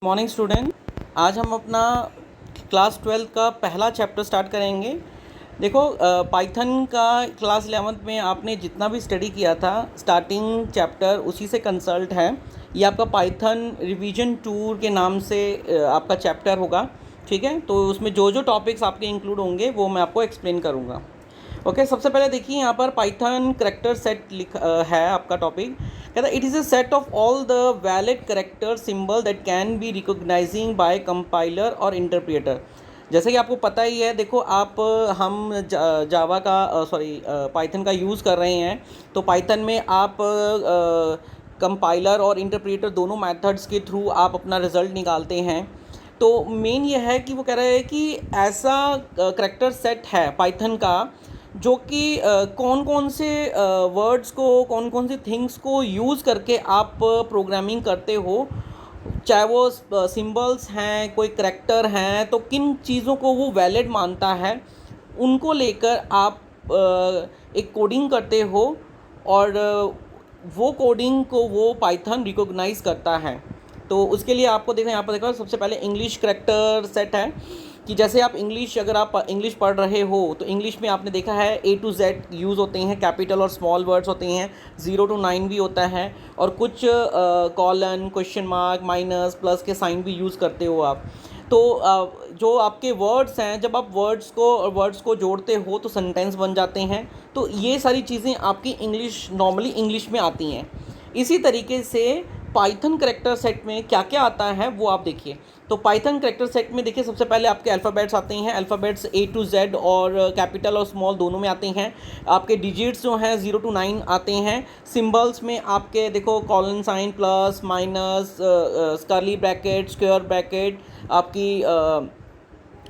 Morning student, आज हम अपना क्लास 12 का पहला चैप्टर स्टार्ट करेंगे। देखो, पाइथन का क्लास 11th में आपने जितना भी स्टडी किया था स्टार्टिंग चैप्टर उसी से कंसल्ट है। ये आपका पाइथन रिवीजन टूर के नाम से आपका चैप्टर होगा। ठीक है, तो उसमें जो जो टॉपिक्स आपके इंक्लूड होंगे वो मैं आपको एक्सप्लेन करूँगा। ओके, सबसे पहले देखिए यहाँ पर पाइथन करेक्टर सेट है आपका टॉपिक। कहता है it is a set of all the valid character symbol that can be recognising by compiler और इंटरप्रेटर। जैसे कि आपको पता ही है, देखो आप हम जावा का पाइथन का यूज़ कर रहे हैं। तो पाइथन में आप कंपाइलर और इंटरप्रेटर दोनों मेथड्स के थ्रू आप अपना रिज़ल्ट निकालते हैं। तो मेन ये है कि वो कह रहे हैं कि ऐसा करेक्टर सेट है पाइथन का जो कि कौन कौन से वर्ड्स को, कौन कौन सी थिंग्स को यूज़ करके आप प्रोग्रामिंग करते हो, चाहे वो सिंबल्स हैं, कोई करैक्टर हैं, तो किन चीज़ों को वो वैलिड मानता है, उनको लेकर आप एक कोडिंग करते हो और वो कोडिंग को वो पाइथन रिकॉग्नाइज करता है। तो उसके लिए आपको देखो, यहाँ पर देखो सबसे पहले इंग्लिश करैक्टर सेट है कि जैसे आप इंग्लिश, अगर आप इंग्लिश पढ़ रहे हो तो इंग्लिश में आपने देखा है A to Z यूज़ होते हैं, कैपिटल और स्मॉल वर्ड्स होते हैं, 0 to 9 भी होता है, और कुछ colon, question mark, minus, plus के साइन भी यूज़ करते हो आप। तो जो आपके वर्ड्स हैं, जब आप वर्ड्स को जोड़ते हो तो सेंटेंस बन जाते हैं। तो ये सारी चीज़ें आपकी इंग्लिश, नॉर्मली इंग्लिश में आती हैं। इसी तरीके से पाइथन करेक्टर सेट में क्या क्या आता है वो आप देखिए। तो पाइथन करेक्टर सेट में देखिए सबसे पहले आपके अल्फ़ाबेट्स आते हैं, अल्फ़ाबेट्स A to Z और कैपिटल और स्मॉल दोनों में आते हैं। आपके डिजिट्स जो हैं 0 to 9 आते हैं। सिंबल्स में आपके देखो colon sign, plus, minus, curly bracket, square bracket, आपकी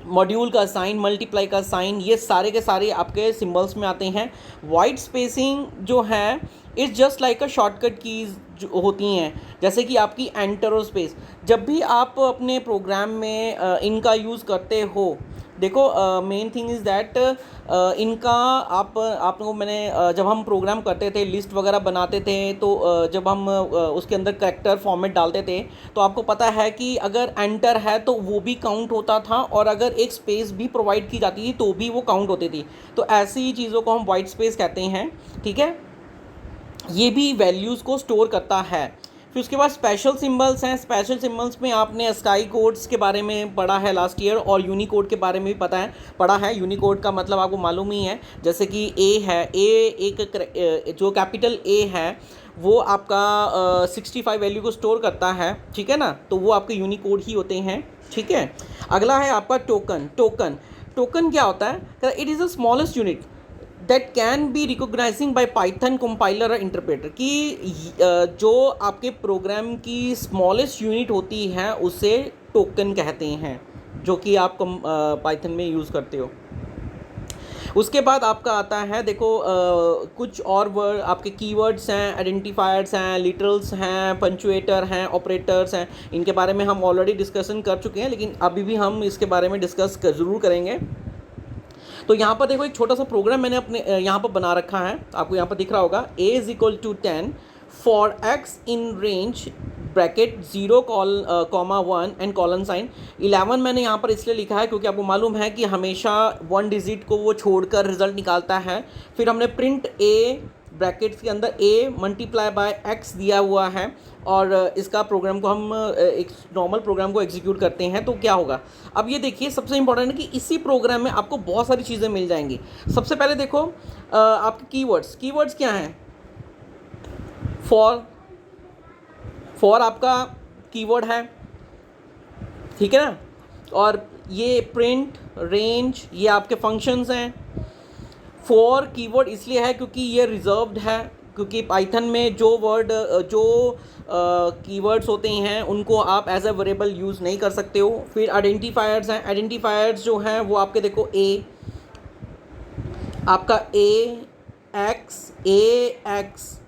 मॉड्यूल का साइन, मल्टीप्लाई का साइन, ये सारे के सारे आपके सिंबल्स में आते हैं। वाइट स्पेसिंग जो है it's just like a shortcut keys जो होती हैं, जैसे कि आपकी एंटर और स्पेस। जब भी आप अपने प्रोग्राम में इनका यूज़ करते हो, देखो मेन थिंग इज़ दैट इनका आप लोगों मैंने जब हम प्रोग्राम करते थे, लिस्ट वगैरह बनाते थे, तो जब हम उसके अंदर करैक्टर फॉर्मेट डालते थे तो आपको पता है कि अगर एंटर है तो वो भी काउंट होता था, और अगर एक स्पेस भी प्रोवाइड की जाती थी तो भी वो काउंट होती थी। तो ऐसी चीज़ों को हम वाइट स्पेस कहते हैं। ठीक है, ये भी वैल्यूज़ को स्टोर करता है। फिर उसके बाद स्पेशल सिंबल्स हैं। स्पेशल सिंबल्स में आपने स्काई कोड्स के बारे में पढ़ा है लास्ट ईयर, और यूनिकोड के बारे में भी पढ़ा है। यूनिकोड का मतलब आपको मालूम ही है, जैसे कि ए है, एक जो कैपिटल ए है वो आपका 65 वैल्यू को स्टोर करता है। ठीक है ना, तो वो आपके यूनिकोड ही होते हैं। ठीक है, अगला है आपका टोकन। टोकन क्या होता है? It is the smallest unit that can be recognising bye Python compiler और इंटरप्रेटर, कि जो आपके प्रोग्राम की स्मॉलेस्ट यूनिट होती है उसे टोकन कहते हैं, जो कि आप पाइथन में यूज़ करते हो। उसके बाद आपका आता है, देखो कुछ और वर्ड आपके कीवर्ड्स हैं, आइडेंटिफायर्स हैं, लिटरल्स हैं, पंचुएटर हैं, ऑपरेटर्स हैं। इनके बारे में हम ऑलरेडी डिस्कशन कर चुके हैं, लेकिन अभी भी हम इसके बारे में डिस्कस ज़रूर करेंगे। तो यहाँ पर देखो एक छोटा सा प्रोग्राम मैंने अपने यहाँ पर बना रखा है, आपको यहाँ पर दिख रहा होगा। A is equal to 10 for x in range bracket 0 comma 1 and colon sign 11 मैंने यहाँ पर इसलिए लिखा है क्योंकि आपको मालूम है कि हमेशा 1 डिजिट को वो छोड़कर रिजल्ट निकालता है। फिर हमने प्रिंट A ब्रैकेट्स के अंदर A मल्टीप्लाई बाय x दिया हुआ है, और इसका प्रोग्राम को हम एक नॉर्मल प्रोग्राम को एग्जीक्यूट करते हैं तो क्या होगा। अब ये देखिए सबसे इंपॉर्टेंट है कि इसी प्रोग्राम में आपको बहुत सारी चीज़ें मिल जाएंगी। सबसे पहले देखो आपके कीवर्ड्स क्या हैं? फॉर आपका कीवर्ड है, ठीक है ना, और ये प्रिंट, रेंज, ये आपके फंक्शंस हैं। फॉर कीवर्ड इसलिए है क्योंकि ये रिजर्व्ड है, क्योंकि पाइथन में जो कीवर्ड्स होते हैं उनको आप एज अ वेरिएबल यूज़ नहीं कर सकते हो। फिर आइडेंटिफायर्स हैं। आइडेंटिफायर्स जो हैं वो आपके देखो आपका एक्स,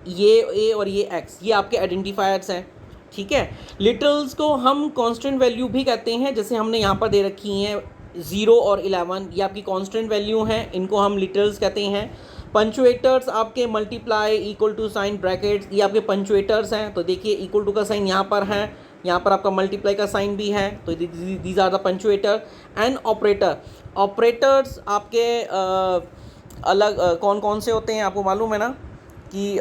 ये ए और ये एक्स, ये आपके आइडेंटिफायर्स हैं। ठीक है, लिटरल्स को हम कांस्टेंट वैल्यू भी कहते हैं, जैसे हमने यहाँ पर दे रखी हैं 0 और 11, ये आपकी कांस्टेंट वैल्यू हैं, इनको हम लिटरल्स कहते हैं। पंचुएटर्स आपके multiply, equal to sign, brackets, ये आपके पंचुएटर्स हैं। तो देखिए इक्वल टू का साइन यहाँ पर है, यहाँ पर आपका मल्टीप्लाई का साइन भी है, तो these are the punctuator and operator. Operators आपके अलग कौन कौन से होते हैं आपको मालूम है ना कि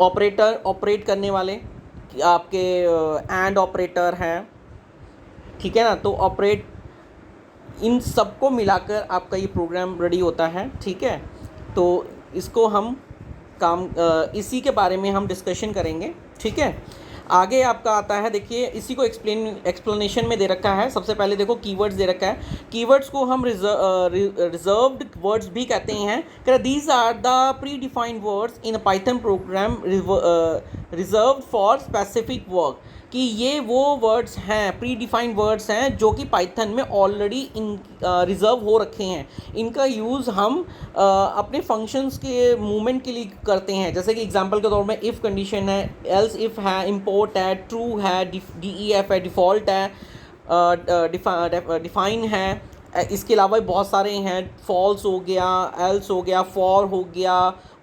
ऑपरेटर ऑपरेट करने वाले कि आपके एंड ऑपरेटर हैं, ठीक है ना। तो ऑपरेट, इन सबको मिलाकर आपका ये प्रोग्राम रेडी होता है, ठीक है। तो इसको हम इसी के बारे में हम डिस्कशन करेंगे, ठीक है। आगे आपका आता है, देखिए इसी को एक्सप्लेनेशन में दे रखा है। सबसे पहले देखो कीवर्ड्स दे रखा है। कीवर्ड्स को हम रिजर्व्ड वर्ड्स भी कहते हैं। These are the predefined words in a Python program reserved for specific work, कि ये वो वर्ड्स हैं, प्री डिफाइंड वर्ड्स हैं जो कि पाइथन में ऑलरेडी इन रिज़र्व हो रखे हैं। इनका यूज़ हम अपने फंक्शंस के मूवमेंट के लिए करते हैं। जैसे कि एग्जांपल के तौर में इफ़ कंडीशन है, एल्स इफ़ है, इम्पोर्ट है, ट्रू है, DEF है, डिफ़ॉल्ट है, डिफाइन है। इसके अलावा बहुत सारे हैं, फॉल्स हो गया, एल्स हो गया, फॉर हो गया,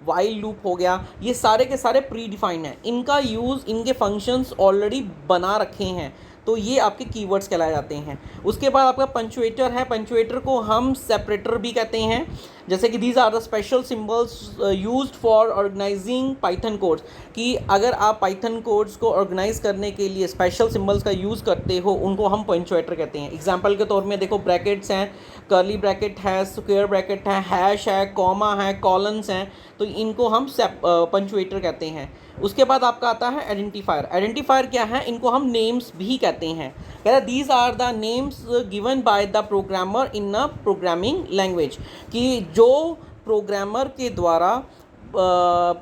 वाइल लूप हो गया। ये सारे के सारे प्री डिफाइंड हैं, इनका यूज़ इनके फंक्शंस ऑलरेडी बना रखे हैं, तो ये आपके कीवर्ड्स कहलाए जाते हैं। उसके बाद आपका पंचुएटर है। पंचुएटर को हम सेपरेटर भी कहते हैं। जैसे कि these are the special symbols used for organising Python codes, कि अगर आप पाइथन कोड्स को ऑर्गेनाइज करने के लिए स्पेशल सिंबल्स का यूज़ करते हो, उनको हम पंचुएटर कहते हैं। एग्जांपल के तौर में देखो ब्रैकेट्स हैं, कर्ली ब्रैकेट है, स्क्वायर ब्रैकेट है, हैश है, कॉमा है, कॉलन्स हैं, तो इनको हम पंचुएटर कहते हैं। उसके बाद आपका आता है आइडेंटिफायर। आइडेंटिफायर क्या है? इनको हम नेम्स भी कहते हैं। कह रहा these are the names given by the programmer in a programming language, कि जो प्रोग्रामर के द्वारा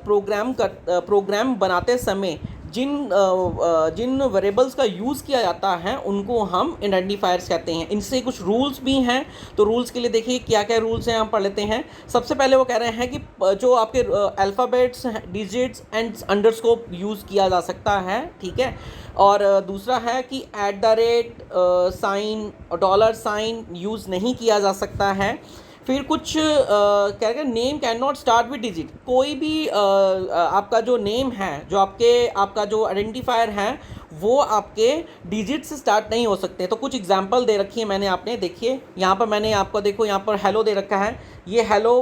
प्रोग्राम बनाते समय जिन वेरिएबल्स का यूज़ किया जाता है उनको हम आइडेंटिफायर्स कहते हैं। इनसे कुछ रूल्स भी हैं, तो रूल्स के लिए देखिए क्या क्या रूल्स हैं, हम पढ़ लेते हैं। सबसे पहले वो कह रहे हैं कि जो आपके alphabets, digits and underscore use किया जा सकता है, ठीक है। और दूसरा है कि @ साइन, $साइन यूज़ नहीं किया जा सकता है। फिर कुछ क्या कहते हैं, name can not start with digit. कोई भी आपका जो नेम है, जो आपका जो आइडेंटिफायर है, वो आपके डिजिट से स्टार्ट नहीं हो सकते। तो कुछ एग्जांपल दे रखी है मैंने, आपने देखिए यहाँ पर मैंने आपको, देखो यहाँ पर हेलो दे रखा है। ये हेलो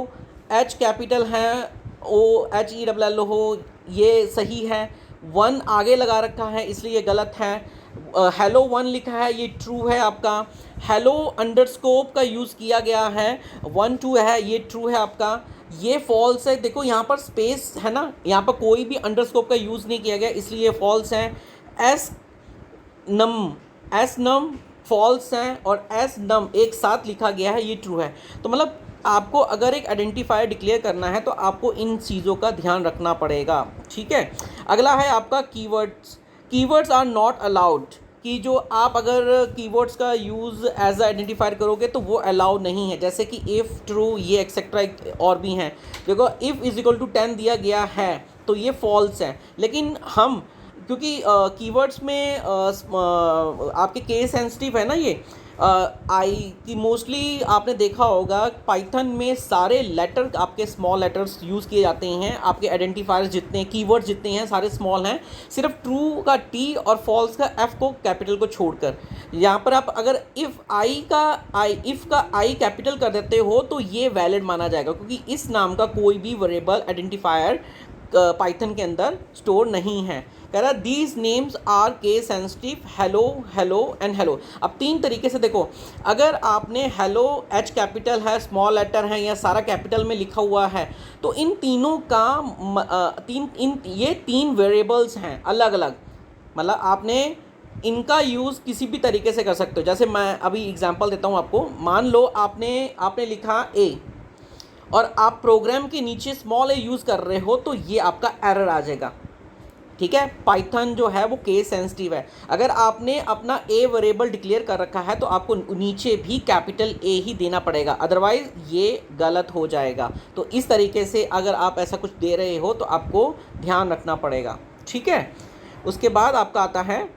H कैपिटल है, OHELL हो, ये सही है। 1 आगे लगा रखा है इसलिए ये गलत है। हेलो 1 लिखा है, ये ट्रू है आपका। हेलो अंडरस्कोप का यूज़ किया गया है, 1 2 है, ये ट्रू है आपका। ये फॉल्स है, देखो यहाँ पर स्पेस है ना, यहाँ पर कोई भी अंडरस्कोप का यूज़ नहीं किया गया इसलिए ये फॉल्स है। एस नम फॉल्स है, और एस नम एक साथ लिखा गया है, ये ट्रू है। तो मतलब आपको अगर एक आइडेंटिफायर डिक्लेयर करना है तो आपको इन चीज़ों का ध्यान रखना पड़ेगा, ठीक है। अगला है आपका keywords. Keywords are not allowed, कि जो आप अगर कीवर्ड्स का यूज़ एज आइडेंटिफायर करोगे तो वो अलाउड नहीं है। जैसे कि इफ़, ट्रू, ये एक्सेट्रा और भी हैं। देखो इफ़ = 10 दिया गया है तो ये फॉल्स है, लेकिन हम क्योंकि कीवर्ड्स में आपके केस सेंसिटिव है ना ये, आई की मोस्टली आपने देखा होगा पाइथन में सारे लेटर आपके स्मॉल लेटर्स यूज़ किए जाते हैं। आपके आइडेंटिफायर्स जितने, कीवर्ड्स जितने हैं, सारे स्मॉल हैं। सिर्फ ट्रू का T और फॉल्स का F को कैपिटल को छोड़कर। यहाँ पर आप अगर इफ़ का I कैपिटल कर देते हो तो ये वैलिड माना जाएगा, क्योंकि इस नाम का कोई भी वेरिएबल आइडेंटिफायर पाइथन के अंदर स्टोर नहीं है। कह रहा these names are case sensitive, hello, hello and hello. अब 3 तरीके से देखो, अगर आपने हेलो H कैपिटल है, स्मॉल लेटर है, या सारा कैपिटल में लिखा हुआ है, तो इन तीनों का ये 3 वेरिएबल्स हैं अलग अलग। मतलब आपने इनका यूज़ किसी भी तरीके से कर सकते हो। जैसे मैं अभी एग्जांपल देता हूँ आपको। मान लो आपने लिखा A और आप प्रोग्राम के नीचे स्मॉल a यूज़ कर रहे हो, तो ये आपका एरर आ जाएगा, ठीक है। पाइथन जो है वो केस सेंसिटिव है। अगर आपने अपना A वेरिएबल डिक्लेयर कर रखा है तो आपको नीचे भी कैपिटल A ही देना पड़ेगा, अदरवाइज़ ये गलत हो जाएगा। तो इस तरीके से अगर आप ऐसा कुछ दे रहे हो तो आपको ध्यान रखना पड़ेगा, ठीक है। उसके बाद आपका आता है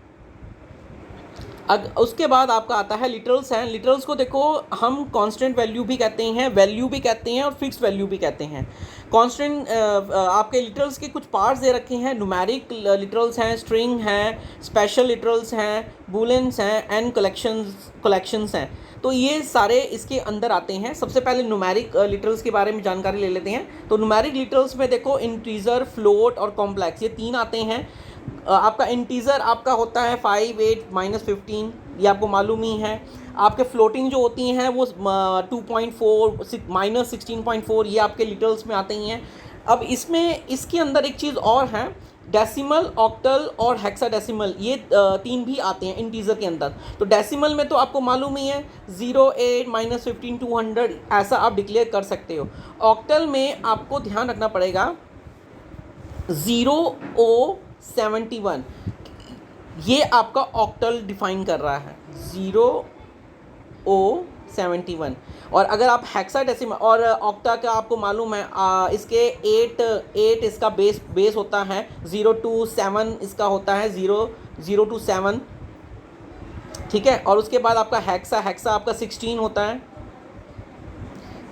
उसके बाद आपका आता है लिटरल्स हैं। लिटरल्स को देखो हम कांस्टेंट वैल्यू भी कहते हैं, वैल्यू भी कहते हैं और फिक्स्ड वैल्यू भी कहते हैं। कांस्टेंट आपके लिटरल्स के कुछ पार्ट्स दे रखे हैं, न्यूमेरिक लिटरल्स हैं, स्ट्रिंग हैं, स्पेशल लिटरल्स हैं, बूलेंस हैं एंड कलेक्शंस हैं। तो ये सारे इसके अंदर आते हैं। सबसे पहले न्यूमेरिक लिटरल्स के बारे में जानकारी ले लेते हैं। तो न्यूमेरिक लिटरल्स में देखो इंटीजर, फ्लोट और कॉम्प्लेक्स, ये तीन आते हैं। आपका इंटीजर आपका होता है 5, 8, -15, ये आपको मालूम ही है। आपके फ्लोटिंग जो होती हैं वो 2.4, -16.4, ये आपके लिटरल्स में आते ही हैं। अब इसमें इसके अंदर एक चीज़ और है, डेसिमल, ऑक्टल और हेक्साडेसिमल, ये तीन भी आते हैं इंटीजर के अंदर। तो डेसिमल में तो आपको मालूम ही है 0, 8, -15, 200, ऐसा आप डिक्लेयर कर सकते हो। ऑक्टल में आपको ध्यान रखना पड़ेगा 0O71, ये आपका ऑक्टल डिफाइन कर रहा है 0O71। और अगर आप हेक्साडेसिमल और ऑक्टा का आपको मालूम है इसके 8 इसका बेस होता है, 0 to 7 इसका होता है, 0 to 7, ठीक है। और उसके बाद आपका हेक्सा आपका 16 होता है।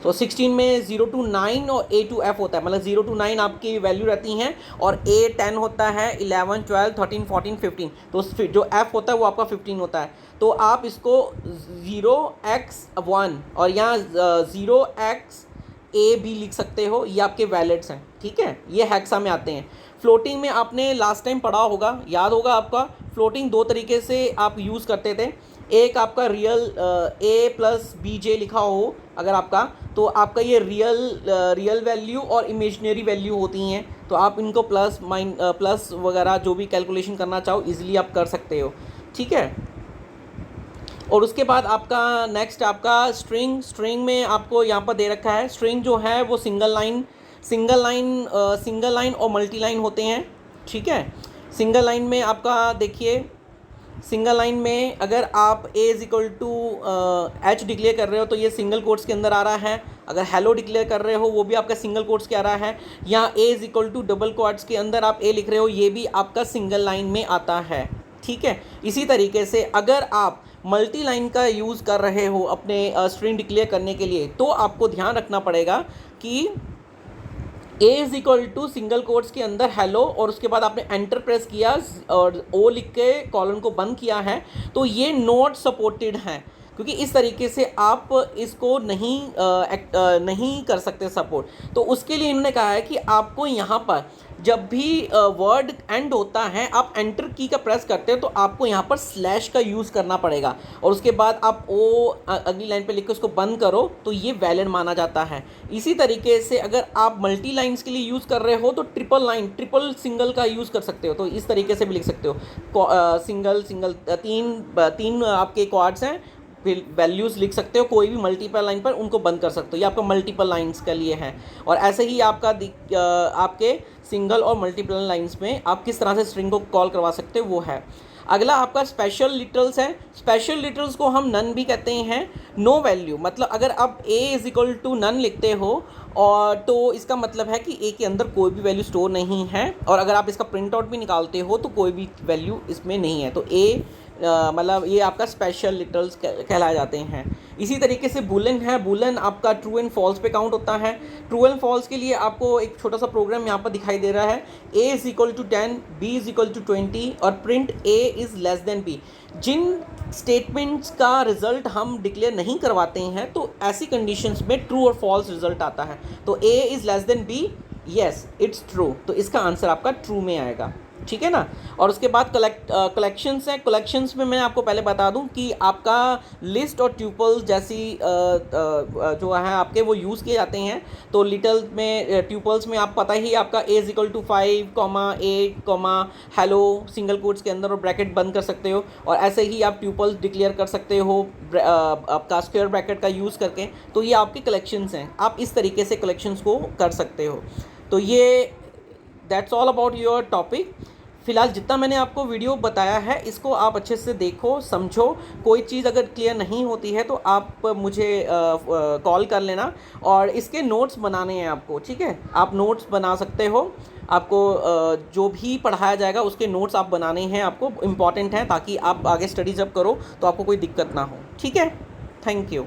तो 16 में 0 to 9 और A to F होता है, मतलब 0 to 9 आपकी वैल्यू रहती हैं और A 10 होता है, 11, 12, 13, 14, 15। तो जो F होता है वो आपका 15 होता है। तो आप इसको 0x1 और यहाँ 0x A भी लिख सकते हो, ये आपके वैलिड्स हैं, ठीक है। ये हेक्सा में आते हैं। फ्लोटिंग में आपने लास्ट टाइम पढ़ा होगा, याद होगा आपका, फ्लोटिंग दो तरीके से आप यूज़ करते थे। एक आपका रियल A+BJ लिखा हो अगर आपका, तो आपका ये रियल वैल्यू और इमेजिनरी वैल्यू होती हैं। तो आप इनको प्लस वगैरह जो भी कैलकुलेशन करना चाहो इजीली आप कर सकते हो, ठीक है। और उसके बाद आपका नेक्स्ट आपका स्ट्रिंग में आपको यहाँ पर दे रखा है। स्ट्रिंग जो है वो सिंगल लाइन और मल्टी लाइन होते हैं, ठीक है। सिंगल लाइन में आपका देखिए, सिंगल लाइन में अगर आप A = H डिक्लेयर कर रहे हो तो ये सिंगल कोट्स के अंदर आ रहा है। अगर हेलो डिक्लेयर कर रहे हो वो भी आपका सिंगल कोट्स के आ रहा है। यहाँ A = डबल कोट्स के अंदर आप A लिख रहे हो, ये भी आपका सिंगल लाइन में आता है, ठीक है। इसी तरीके से अगर आप मल्टी लाइन का यूज़ कर रहे हो अपने स्ट्रिंग डिक्लेयर करने के लिए, तो आपको ध्यान रखना पड़ेगा कि A = सिंगल कोट्स के अंदर हेलो और उसके बाद आपने एंटर प्रेस किया और O लिख के कॉलन को बंद किया है, तो ये नॉट सपोर्टेड है, क्योंकि इस तरीके से आप इसको नहीं कर सकते सपोर्ट। तो उसके लिए इन्होंने कहा है कि आपको यहाँ पर जब भी वर्ड एंड होता है, आप एंटर की का प्रेस करते हो तो आपको यहाँ पर स्लैश का यूज़ करना पड़ेगा और उसके बाद आप अगली लाइन पे लिख के उसको बंद करो तो ये वैलिड माना जाता है। इसी तरीके से अगर आप मल्टी लाइन्स के लिए यूज़ कर रहे हो तो ट्रिपल सिंगल का यूज़ कर सकते हो, तो इस तरीके से भी लिख सकते हो। सिंगल तीन आपके क्वाड्स हैं, वैल्यूज़ लिख सकते हो, कोई भी मल्टीपल लाइन पर उनको बंद कर सकते हो। ये आपका मल्टीपल लाइंस के लिए है। और ऐसे ही आपका आपके सिंगल और मल्टीपल लाइंस में आप किस तरह से स्ट्रिंग को कॉल करवा सकते हो वो है। अगला आपका स्पेशल लिटरल्स है। स्पेशल लिटरल्स को हम नन भी कहते हैं, नो वैल्यू, मतलब अगर आप A = नन लिखते हो और तो इसका मतलब है कि A के अंदर कोई भी वैल्यू स्टोर नहीं है, और अगर आप इसका प्रिंट आउट भी निकालते हो तो कोई भी वैल्यू इसमें नहीं है, तो A मतलब ये आपका स्पेशल लिटरल्स कहलाए जाते हैं। इसी तरीके से बुलन है। बुलन आपका ट्रू एंड फॉल्स पे काउंट होता है। ट्रू एंड फॉल्स के लिए आपको एक छोटा सा प्रोग्राम यहाँ पर दिखाई दे रहा है। A = 10, B = 20 और प्रिंट A < B। जिन स्टेटमेंट्स का रिजल्ट हम डिक्लेयर नहीं करवाते हैं तो ऐसी कंडीशंस में ट्रू और फॉल्स रिजल्ट आता है। तो A < B, yes it's true, तो इसका आंसर आपका ट्रू में आएगा, ठीक है ना। और उसके बाद कलेक्शंस हैं। कलेक्शंस में मैं आपको पहले बता दूं कि आपका लिस्ट और ट्यूपल्स जैसी जो है आपके वो यूज़ किए जाते हैं। तो लिटल में ट्यूपल्स में आप पता ही आपका A = 5, 8, हेलो सिंगल कोट्स के अंदर और ब्रैकेट बंद कर सकते हो, और ऐसे ही आप ट्यूपल्स डिक्लेयर कर सकते हो आपका स्क्वायर ब्रैकेट का यूज़ करके। तो ये आपके कलेक्शंस हैं, आप इस तरीके से कलेक्शंस को कर सकते हो। तो ये that's all about your topic. फ़िलहाल जितना मैंने आपको वीडियो बताया है इसको आप अच्छे से देखो, समझो। कोई चीज़ अगर क्लियर नहीं होती है तो आप मुझे कॉल कर लेना। और इसके नोट्स बनाने हैं आपको, ठीक है? आप नोट्स बना सकते हो। आपको जो भी पढ़ाया जाएगा उसके नोट्स आप बनाने हैं, आपको इम्पॉर्टेंट हैं, ताकि आप आगे स्टडी जब करो तो आपको कोई दिक्कत ना हो, ठीक है? Thank you.